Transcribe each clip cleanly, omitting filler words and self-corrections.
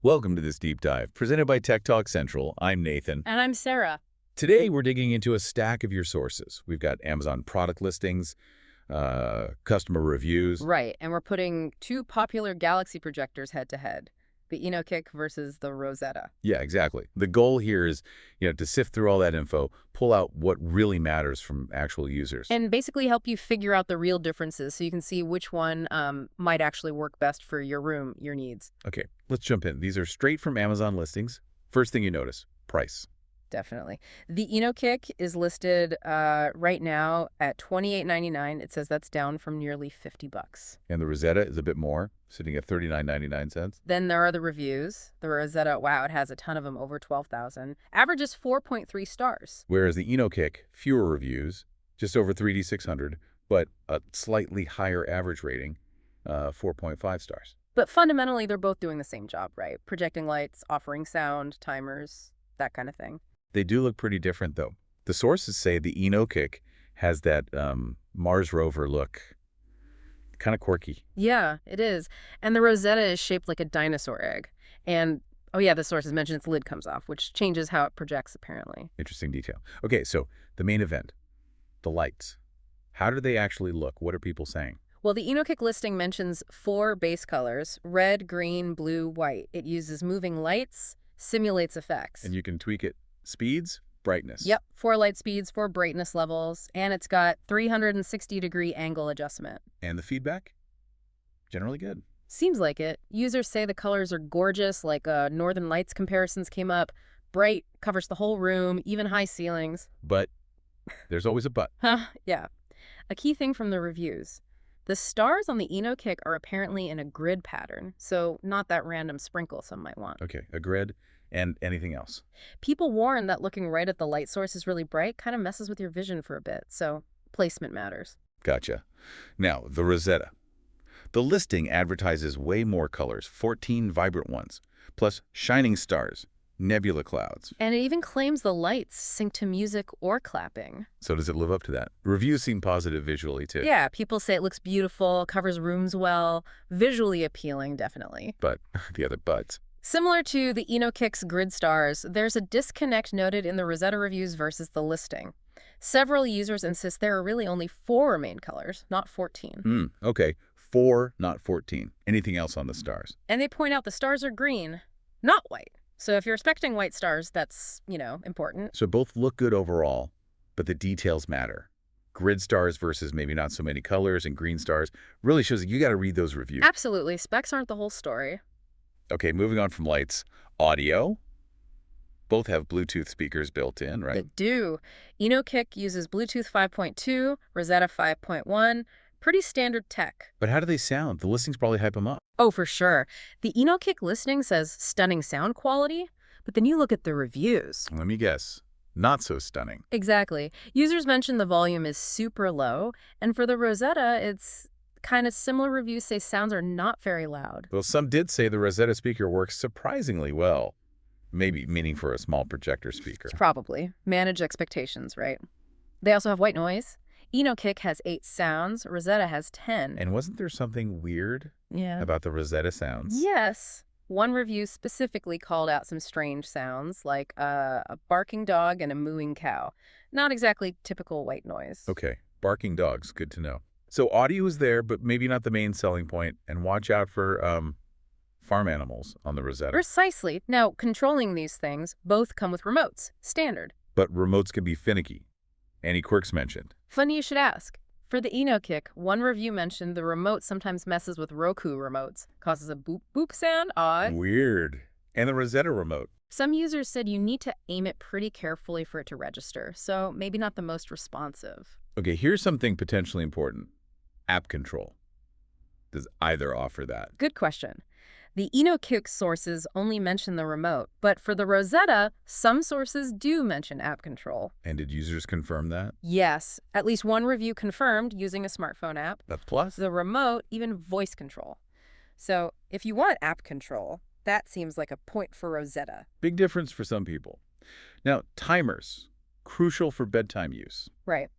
Welcome to this deep dive, presented by Tech Talk Central. I'm Nathan. And I'm Sarah. Today, we're digging into a stack of your sources. We've got Amazon product listings, customer reviews. Right, and we're putting two popular Galaxy projectors head-to-head, the ENOKIK versus the Rossetta. Yeah, exactly. The goal here is, to sift through all that info, pull out what really matters from actual users. And basically help you figure out the real differences so you can see which one might actually work best for your room, your needs. Okay, let's jump in. These are straight from Amazon listings. First thing you notice, price. Definitely. The ENOKIK is listed right now at $28.99. It says that's down from nearly $50. And the Rossetta is a bit more, sitting at $39.99. Then there are the reviews. The Rossetta, wow, it has a ton of them, over 12,000. Average is 4.3 stars. Whereas the ENOKIK, fewer reviews, just over 3D600, but a slightly higher average rating, 4.5 stars. But fundamentally, they're both doing the same job, right? Projecting lights, offering sound, timers, that kind of thing. They do look pretty different, though. The sources say the ENOKIK has that Mars rover look. Kind of quirky. Yeah, it is. And the Rossetta is shaped like a dinosaur egg. And, oh yeah, the sources mention its lid comes off, which changes how it projects, apparently. Interesting detail. Okay, so the main event, the lights. How do they actually look? What are people saying? Well, the ENOKIK listing mentions 4 base colors: red, green, blue, white. It uses moving lights, simulates effects. And you can tweak it. Speeds, brightness. Yep, 4 light speeds, 4 brightness levels, and it's got 360-degree angle adjustment. And the feedback? Generally good. Seems like it. Users say the colors are gorgeous, like Northern Lights comparisons came up. Bright, covers the whole room, even high ceilings. But there's always a but. Huh, yeah. A key thing from the reviews. The stars on the ENOKIK are apparently in a grid pattern, so not that random sprinkle some might want. Okay, a grid. And anything else? People warn that looking right at the light source is really bright kind of messes with your vision for a bit, so placement matters. Gotcha. Now, the Rossetta. The listing advertises way more colors, 14 vibrant ones, plus shining stars, nebula clouds. And it even claims the lights sync to music or clapping. So does it live up to that? Reviews seem positive visually, too. Yeah, people say it looks beautiful, covers rooms well, visually appealing, definitely. But the other buts. Similar to the ENOKIK's grid stars, there's a disconnect noted in the Rossetta reviews versus the listing. Several users insist there are really only 4 main colors, not 14. Okay, 4, not 14. Anything else on the stars? And they point out the stars are green, not white. So if you're expecting white stars, that's, important. So both look good overall, but the details matter. Grid stars versus maybe not so many colors, and green stars really shows that you got to read those reviews. Absolutely. Specs aren't the whole story. Okay, moving on from lights. Audio. Both have Bluetooth speakers built in, right? They do. ENOKIK uses Bluetooth 5.2, Rossetta 5.1. Pretty standard tech. But how do they sound? The listings probably hype them up. Oh, for sure. The ENOKIK listing says stunning sound quality, but then you look at the reviews. Let me guess. Not so stunning. Exactly. Users mention the volume is super low, and for the Rossetta, it's kind of similar. Reviews say sounds are not very loud. Well, some did say the Rossetta speaker works surprisingly well. Maybe meaning for a small projector speaker. Probably. Manage expectations, right? They also have white noise. ENOKIK has 8 sounds. Rossetta has 10. And wasn't there something weird about the Rossetta sounds? Yes. One review specifically called out some strange sounds, like a barking dog and a mooing cow. Not exactly typical white noise. Okay. Barking dogs. Good to know. So audio is there, but maybe not the main selling point. And watch out for farm animals on the Rossetta. Precisely. Now, controlling these things both come with remotes. Standard. But remotes can be finicky. Any quirks mentioned? Funny you should ask. For the ENOKIK, one review mentioned the remote sometimes messes with Roku remotes. Causes a boop boop sound. Odd. Weird. And the Rossetta remote. Some users said you need to aim it pretty carefully for it to register, so maybe not the most responsive. Okay, here's something potentially important. App control. Does either offer that? Good question. The ENOKIK sources only mention the remote, but for the Rossetta, some sources do mention app control. And did users confirm that? Yes, at least one review confirmed using a smartphone app. That's plus. The remote, even voice control. So if you want app control, that seems like a point for Rossetta. Big difference for some people. Now, timers. Crucial for bedtime use. Right.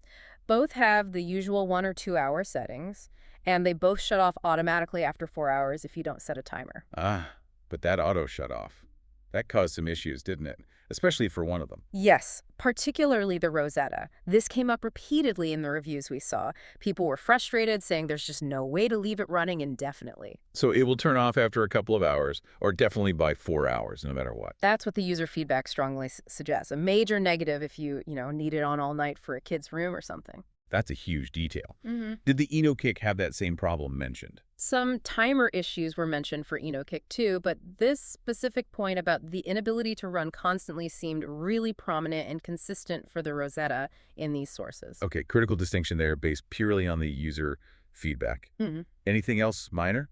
Both have the usual 1 or 2 hour settings, and they both shut off automatically after 4 hours if you don't set a timer. Ah, But that auto shut off, that caused some issues, didn't it? Especially for one of them. Yes, particularly the Rossetta. This came up repeatedly in the reviews we saw. People were frustrated, saying there's just no way to leave it running indefinitely. So it will turn off after a couple of hours, or definitely by 4 hours, no matter what. That's what the user feedback strongly suggests. A major negative if you need it on all night for a kid's room or something. That's a huge detail. Mm-hmm. Did the ENOKIK have that same problem mentioned? Some timer issues were mentioned for ENOKIK too, but this specific point about the inability to run constantly seemed really prominent and consistent for the Rossetta in these sources. Okay, critical distinction there based purely on the user feedback. Mm-hmm. Anything else minor?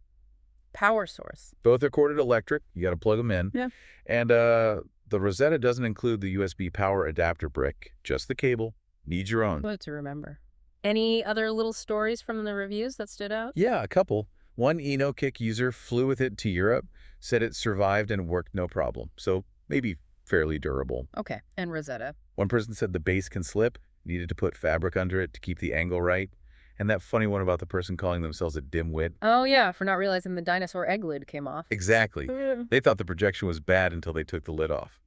Power source. Both are corded electric. You got to plug them in. Yeah. And the Rossetta doesn't include the USB power adapter brick, just the cable. Need your own. Good to remember. Any other little stories from the reviews that stood out? Yeah, a couple. One ENOKIK user flew with it to Europe, said it survived and worked no problem. So maybe fairly durable. Okay, and Rossetta. One person said the base can slip, needed to put fabric under it to keep the angle right. And that funny one about the person calling themselves a dimwit. Oh yeah, for not realizing the dinosaur egg lid came off. Exactly. They thought the projection was bad until they took the lid off.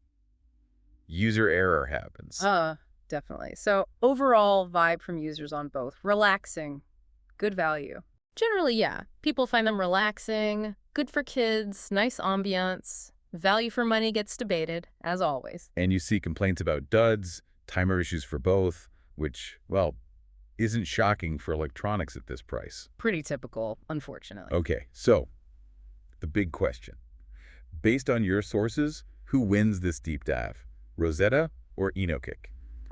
User error happens. Definitely. So overall vibe from users on both. Relaxing. Good value. Generally, yeah. People find them relaxing, good for kids, nice ambiance. Value for money gets debated, as always. And you see complaints about duds, timer issues for both, which, well, isn't shocking for electronics at this price. Pretty typical, unfortunately. Okay, so the big question. Based on your sources, who wins this deep dive? Rossetta or ENOKIK?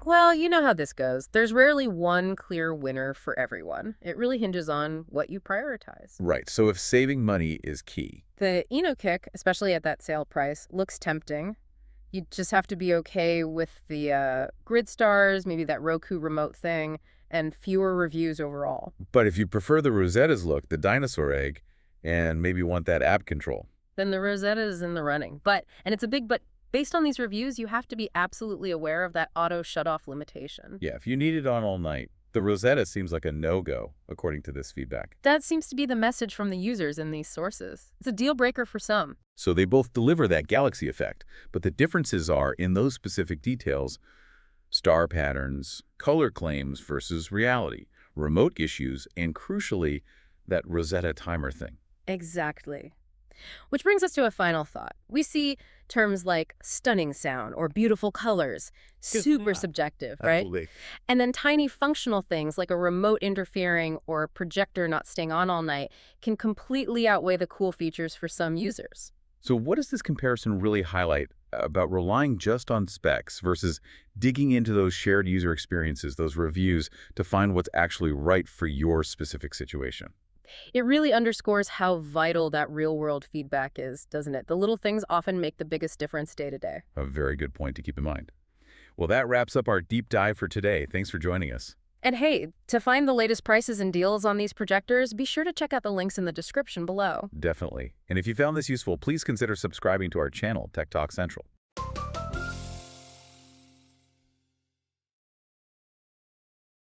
Well, you know how this goes. There's rarely one clear winner for everyone. It really hinges on what you prioritize. Right, so if saving money is key. The ENOKIK, especially at that sale price, looks tempting. You just have to be okay with the grid stars, maybe that Roku remote thing, and fewer reviews overall. But if you prefer the Rosetta's look, the dinosaur egg, and maybe want that app control, then the Rossetta is in the running. And it's a big but. Based on these reviews, you have to be absolutely aware of that auto shut-off limitation. yeah, if you need it on all night, the Rossetta seems like a no-go, according to this feedback. That seems to be the message from the users in these sources. It's a deal breaker for some. So they both deliver that galaxy effect, but the differences are in those specific details: star patterns, color claims versus reality, remote issues, and crucially, that Rossetta timer thing. Exactly. Which brings us to a final thought. We see terms like stunning sound or beautiful colors, super subjective, right? Absolutely. And then tiny functional things like a remote interfering or a projector not staying on all night can completely outweigh the cool features for some users. So what does this comparison really highlight about relying just on specs versus digging into those shared user experiences, those reviews, to find what's actually right for your specific situation? It really underscores how vital that real-world feedback is, doesn't it? The little things often make the biggest difference day to day. A very good point to keep in mind. Well, that wraps up our deep dive for today. Thanks for joining us. And hey, to find the latest prices and deals on these projectors, be sure to check out the links in the description below. Definitely. And if you found this useful, please consider subscribing to our channel, Tech Talk Central.